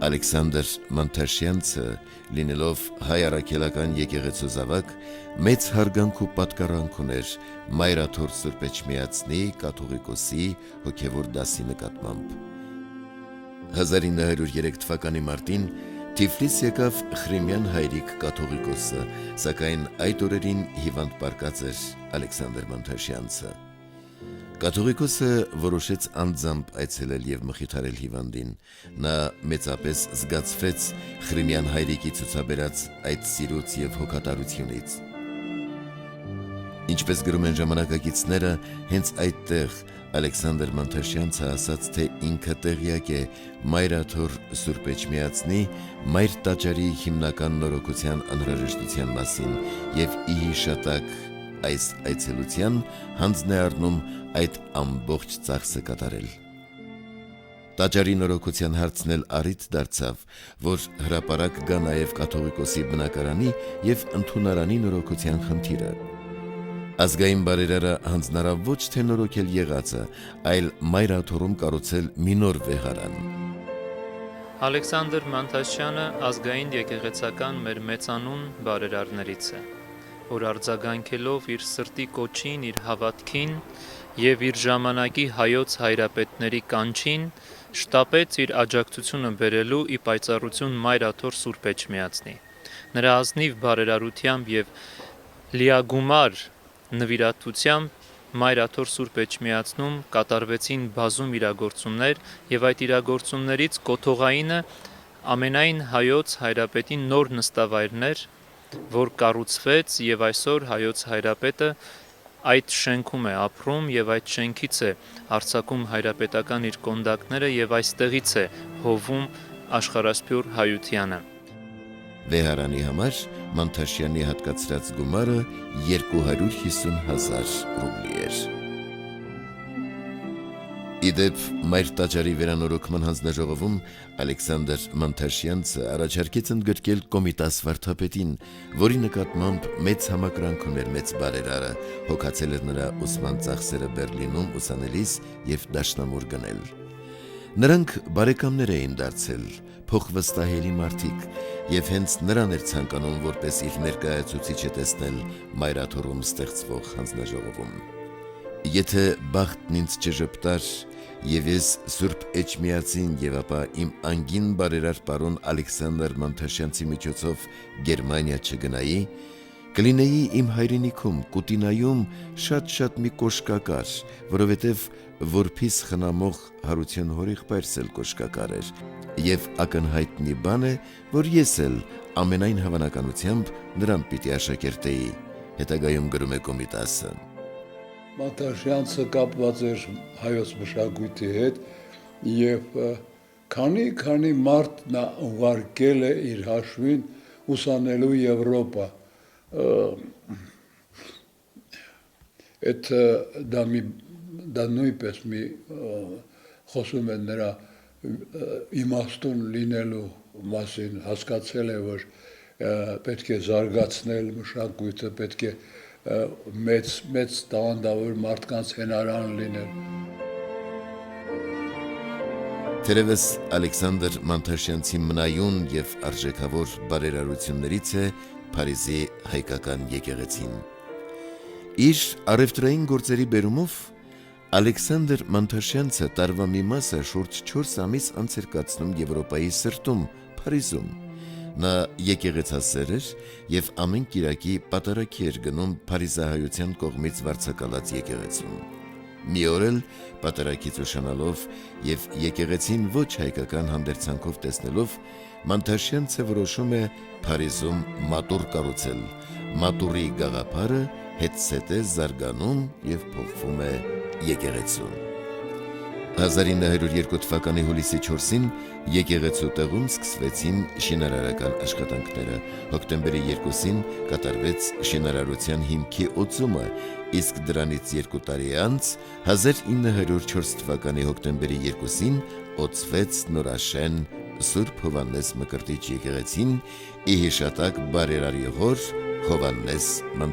Ալեքսանդր Մանթաշյանցը, լինելով հայ առաքելական եկեղեցու զավակ, մեծ հարգանք ու պատկառանք ուներ Մայրաթոր Սուրբ Էջմիածնի կաթողիկոսի հոգևոր դասի նկատմամբ։ 1903 թվականի մարտին Թիֆլիս եկավ Խրիմյան հայրիկ կաթողիկոսը, սակայն այդ օրերին հիվանդ պառկած էր Ալեքսանդր Մանթաշյանցը։ Կաթողիկոսը որոշեց անձամբ այցելել և մխիթարել հիվանդին։ Նա մեծապես զգացվեց Խրիմյան հայրիկի ցուցաբերած այդ սիրուց և հոգատարությունից։ Ինչպես գրում են ժամանակակիցները, հենց այդտեղ Ալեքսանդր Մանթաշյանցը ասաց, թե ինքը տեղյակ է Մայրաթոր Սուրբ Էջմիածնի Մայր տաճարի հիմնական նորոգության անհրաժեշտության մասին և ի հիշատակ այս այցելության հանձն է առնում այդ ամբողջ ծախսը կատարել։ Տաճարի նորոգության հարցն էլ առիթ դարձավ, որ հրապարակ գա նաև կաթողիկոսի բնակարանի և ընդունարանի նորոգության խնդիրը։ Ազգային բարերարը հանձնարավ ոչ թե նորոգել եղածը, այլ Մայրաթորում կառուցել մի նոր վեհարան։ Ալեքսանդր Մանթաշյանը ազգային եկեղեցական մեր մեծանուն բարերարներից է, որ արձագանքելով իր սրտի կոչին, իր հավատքին և իր ժամանակի հայոց հայրապետների կանչին, շտապեց իր աջակցությունը բերելու ի պայծառություն Մայրաթոր Սուրբ Էջմիածնի։ Նրա ազնիվ բարերարությամբ և լիագումար նվիրատվությամբ Մայրաթոր Սուրբ Էջմիածնում կատարվեցին բազում իրագործումներ, և այդ իրագործումներից կոթողայինը ամենայն հայոց հայրապետի նոր նստավայրն էր, որ կառուցվեց, և այսօր հայոց հայրապետը այդ շենքում է ապրում և այդ շենքից է արձակում հայրապետական իր կոնդակները և այստեղից է հովում աշխարհասփյուռ հայությանը։ Վեհարանի համար Մանթաշյանի հատկացրած գումարը 250,000 ռուբլի էր։ Իդեպ Մայր տաճարի վերանորոգման հանձնաժողովում Ալեքսանդր Մանթաշյանցը առաջարկեց ընդգրկել Կոմիտաս վարդապետին, որի նկատմամբ մեծ համակրանք ուներ մեծ բարերարը, հոգացել էր նրա ուսման ծախսերը Բեռլինում ուսանելիս և դաշնամուր գնել։ Նրանք բարեկամներ էին դարձել, փոխվստահելի մարդիկ, և հենց նրան էր ցանկանում որպես իր ներկայացուցիչը տեսնել Մայրաթորում ստեղծվող հանձնաժողովում։ Եթե բախտն ինձ չժպտար, և ես Սուրբ Էջմիածին և ապա իմ անգին բարերար պարոն Ալեքսանդր Մանթաշյանցի միջոցով Գերմանիա չգնայի, կլինեի իմ հայրենիքում Կուտինայում շատ մի կոշկակար, որովհետև որբիս խնամող Հարություն հորեղբայրս էլ կոշկակար էր, և ակնհայտնի բան է, որ ես էլ ամենայն հավանականությամբ նրան պիտի աշակերտեի, հետագայում գրում է Կոմիտասը։ Մանթաշյանցը կապված էր հայոց մշակույթի հետ և քանի մարդ նա ուղարկել է իր հաշվին ուսանելու Եվրոպա։ Դա նույնպես խոսում են նրա իմաստուն լինելու մասին, հասկացել է, որ պետք է զարգացնել մշակույթը, պետք է մեծ տաղանդավոր մարդկանց հենարան լինել։ Թերևս Ալեքսանդր Մանթաշյանցի մնայուն և արժեքավոր բարերարություններից է Փարիզի հայկական եկեղեցին։ Իր առևտրային գործերի բերումով Ալեքսանդր Մանթաշյանցը տարվա մի մասը շուրջ 4 ամիս անց էր կացնում Եվրոպայի սրտում, Փարիզում։ Նա եկեղեցասեր էր և ամեն կիրակի պատարագի էր գնում փարիզահայության կողմից վարձակալած եկեղեցում։ Մի օր էլ պատարագից ուշանալով և եկեղեցին ոչ հայկական հանդերձանքով տեսնելով, Մանթաշյանցը որոշում է Փարիզում մատուռ կառուցել։ Մատուռի գաղափարը հետզհետե զարգանում և փոխվում է եկեղեցու։ 1902 թվականի հուլիսի 4-ին եկեղեցու տեղում սկսվեցին շինարարական աշխատանքները։ Հոկտեմբերի 2-ին կատարվեց շինարարության հիմքի օծումը, իսկ դրանից 2 տարի անց 1904 թվականի հոկտեմբերի 2-ին օծվեց նորաշեն Սուրբ Հովհաննես Մկրտիչ եկեղեցին ի հիշատակ բարերարի հոր Հովհաննես Մանթաշյանի։